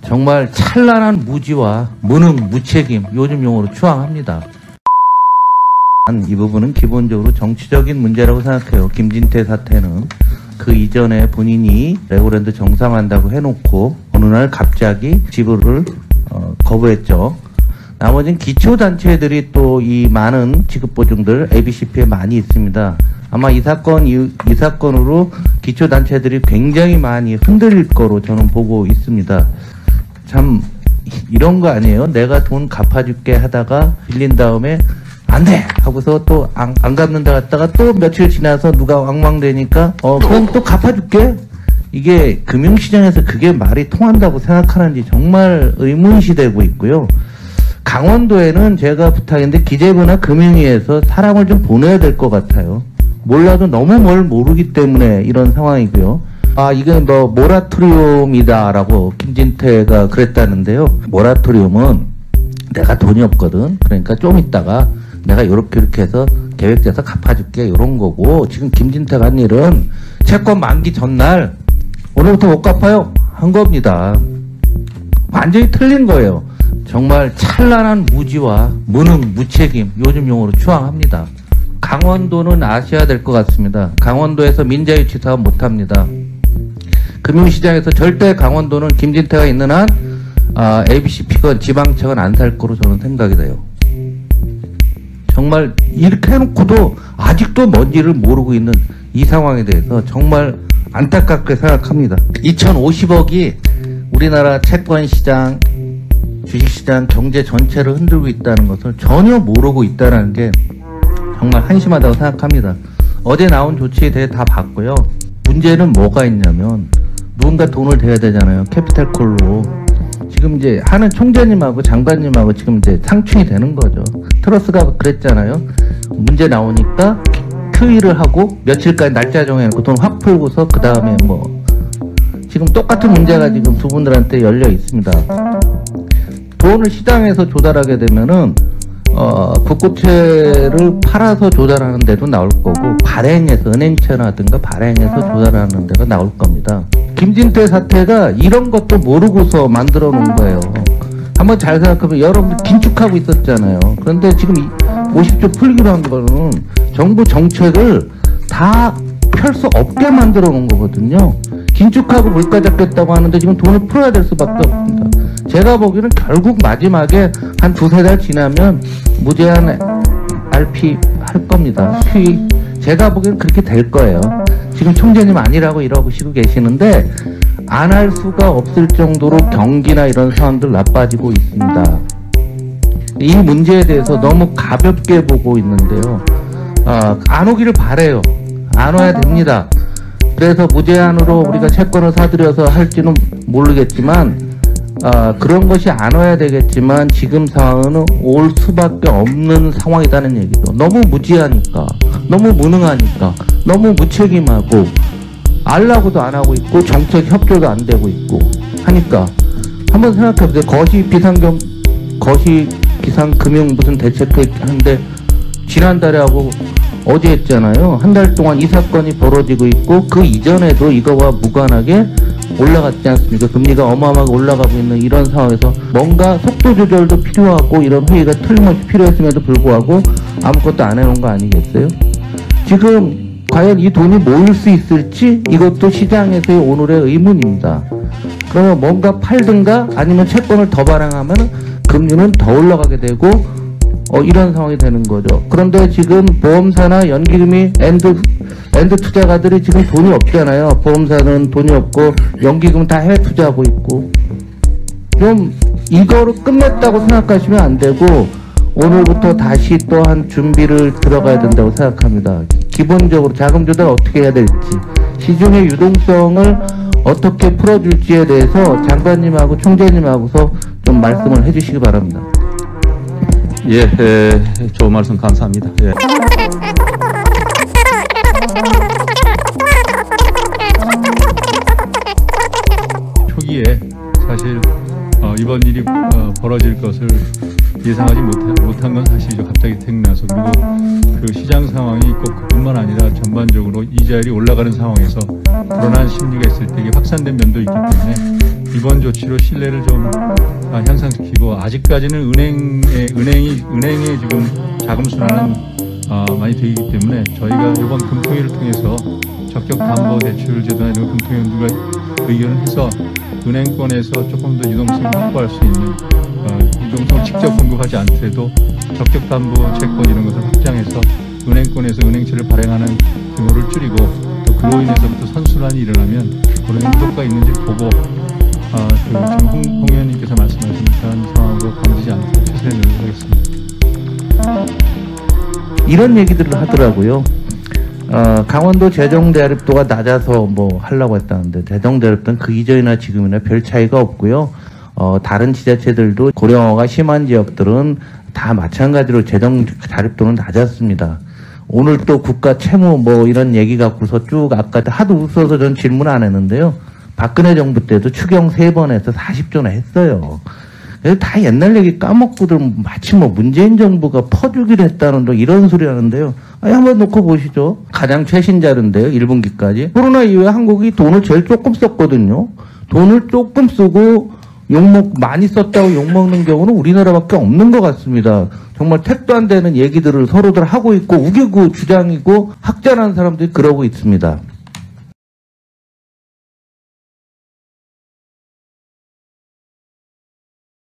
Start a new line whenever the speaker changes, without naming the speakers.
정말 찬란한 무지와 무능, 무책임, 요즘 용어로 추앙합니다. 이 부분은 기본적으로 정치적인 문제라고 생각해요. 김진태 사태는 그 이전에 본인이 레고랜드 정상한다고 해놓고 어느 날 갑자기 지불을 거부했죠. 나머지는 기초단체들이 또 이 많은 지급보증들 ABCP에 많이 있습니다. 아마 이 사건으로 기초단체들이 굉장히 많이 흔들릴 거로 저는 보고 있습니다. 참 이런 거 아니에요? 내가 돈 갚아줄게 하다가 빌린 다음에 안 돼! 하고서 또 안 갚는다 갔다가 또 며칠 지나서 누가 왕왕대니까 그럼 또 갚아줄게? 이게 금융시장에서 그게 말이 통한다고 생각하는지 정말 의문시되고 있고요. 강원도에는 제가 부탁인데 기재부나 금융위에서 사람을 좀 보내야 될 것 같아요. 몰라도 너무 뭘 모르기 때문에 이런 상황이고요. 이건 뭐 모라토리움이다라고 김진태가 그랬다는데요. 모라토리움은 내가 돈이 없거든. 그러니까 좀 있다가 내가 요렇게 해서 계획돼서 갚아줄게 이런 거고, 지금 김진태가 한 일은 채권 만기 전날 오늘부터 못 갚아요 한 겁니다. 완전히 틀린 거예요. 정말 찬란한 무지와 무능, 무책임, 요즘 용어로 추앙합니다. 강원도는 아셔야 될 것 같습니다. 강원도에서 민자유치 사업 못합니다. 금융시장에서 절대 강원도는 김진태가 있는 한 ABCP건 지방청은 안 살 거로 저는 생각이 돼요. 정말 이렇게 해놓고도 아직도 뭔지를 모르고 있는 이 상황에 대해서 정말 안타깝게 생각합니다. 2050억이 우리나라 채권시장, 주식시장, 경제 전체를 흔들고 있다는 것을 전혀 모르고 있다는 게 정말 한심하다고 생각합니다. 어제 나온 조치에 대해 다 봤고요. 문제는 뭐가 있냐면 누군가 돈을 대야 되잖아요. 캐피탈콜로. 지금 이제 하는 총재님하고 장관님하고 지금 이제 상충이 되는 거죠. 트러스가 그랬잖아요. 문제 나오니까 QE를 하고 며칠까지 날짜 정해놓고 돈 확 풀고서 그 다음에 뭐 지금 똑같은 문제가 지금 두 분들한테 열려 있습니다. 돈을 시장에서 조달하게 되면은 국고채를 팔아서 조달하는 데도 나올 거고, 발행해서 은행채라든가 발행해서 조달하는 데가 나올 겁니다. 김진태 사태가 이런 것도 모르고서 만들어 놓은 거예요. 한번 잘 생각해보면 여러분들 긴축하고 있었잖아요. 그런데 지금 50조 풀기로 한 거는 정부 정책을 다 펼 수 없게 만들어 놓은 거거든요. 긴축하고 물가 잡겠다고 하는데 지금 돈을 풀어야 될 수밖에 없습니다. 제가 보기에는 결국 마지막에 한 두세 달 지나면 무제한 RP 할 겁니다. QE. 제가 보기에는 그렇게 될 거예요. 지금 총재님 아니라고 이러시고 계시는데 안 할 수가 없을 정도로 경기나 이런 상황들 나빠지고 있습니다. 이 문제에 대해서 너무 가볍게 보고 있는데요. 안 오기를 바래요. 안 와야 됩니다. 그래서 무제한으로 우리가 채권을 사들여서 할지는 모르겠지만 그런 것이 안 와야 되겠지만 지금 상황은 올 수밖에 없는 상황이라는 얘기죠. 너무 무지하니까, 너무 무능하니까, 너무 무책임하고 알라고도 안 하고 있고 정책 협조도 안 되고 있고 하니까 한번 생각해보세요. 거시 비상금융 무슨 대책회 하는데 지난달에 하고 어제 했잖아요. 한 달 동안 이 사건이 벌어지고 있고 그 이전에도 이거와 무관하게 올라갔지 않습니까? 금리가 어마어마하게 올라가고 있는 이런 상황에서 뭔가 속도 조절도 필요하고 이런 회의가 틀림없이 필요했음에도 불구하고 아무것도 안 해놓은 거 아니겠어요? 지금 과연 이 돈이 모일 수 있을지 이것도 시장에서의 오늘의 의문입니다. 그러면 뭔가 팔든가 아니면 채권을 더 발행하면 금리는 더 올라가게 되고 이런 상황이 되는 거죠. 그런데 지금 보험사나 연기금이 엔드 투자가들이 지금 돈이 없잖아요. 보험사는 돈이 없고 연기금 다 해외 투자하고 있고, 좀 이거로 끝냈다고 생각하시면 안 되고 오늘부터 다시 또한 준비를 들어가야 된다고 생각합니다. 기본적으로 자금 조달 어떻게 해야 될지, 시중의 유동성을 어떻게 풀어줄지에 대해서 장관님하고 총재님하고서 좀 말씀을 해주시기 바랍니다.
예, 좋은 말씀 감사합니다. 예. 초기에 사실 이번 일이 벌어질 것을 예상하지 못한 건 사실이죠. 갑자기 생겨나서. 그리고 그 시장 상황이 꼭 그뿐만 아니라 전반적으로 이자율이 올라가는 상황에서 불안한 심리가 있을 때 이게 확산된 면도 있기 때문에 이번 조치로 신뢰를 좀 향상시키고, 아직까지는 은행의 지금 자금 순환은 많이 되기 때문에 저희가 이번 금통위를 통해서 적격담보대출제도나 이런 금통위원들과 의견을 해서 은행권에서 조금 더 유동성을 확보할 수 있는, 유동성을 직접 공급하지 않더라도 적격담보 채권 이런 것을 확장해서 은행권에서 은행채를 발행하는 규모를 줄이고, 또 그로 인해서부터 선순환이 일어나면 그런 효과가 있는지 보고, 지금 홍 의원님께서 말씀하신 그런 상황으로 번지지 않도록 최선의 노력하겠습니다.
이런 얘기들을 하더라고요. 강원도 재정대립도가 낮아서 뭐 하려고 했다는데, 재정대립도는 그 이전이나 지금이나 별 차이가 없고요. 다른 지자체들도 고령화가 심한 지역들은 다 마찬가지로 재정자립도는 낮았습니다. 오늘 또 국가 채무 뭐 이런 얘기 갖고서 쭉 아까 하도 웃어서 전 질문 안 했는데요. 박근혜 정부 때도 추경 3번 해서 40조나 했어요. 그래서 다 옛날 얘기 까먹고들 마치 뭐 문재인 정부가 퍼주기를 했다는 또 이런 소리 하는데요. 한번 놓고 보시죠. 가장 최신 자료인데요. 1분기까지. 코로나 이후에 한국이 돈을 제일 조금 썼거든요. 돈을 조금 쓰고 많이 썼다고 욕먹는 경우는 우리나라밖에 없는 것 같습니다. 정말 택도 안 되는 얘기들을 서로들 하고 있고 우기고 주장이고 학자라는 사람들이 그러고 있습니다.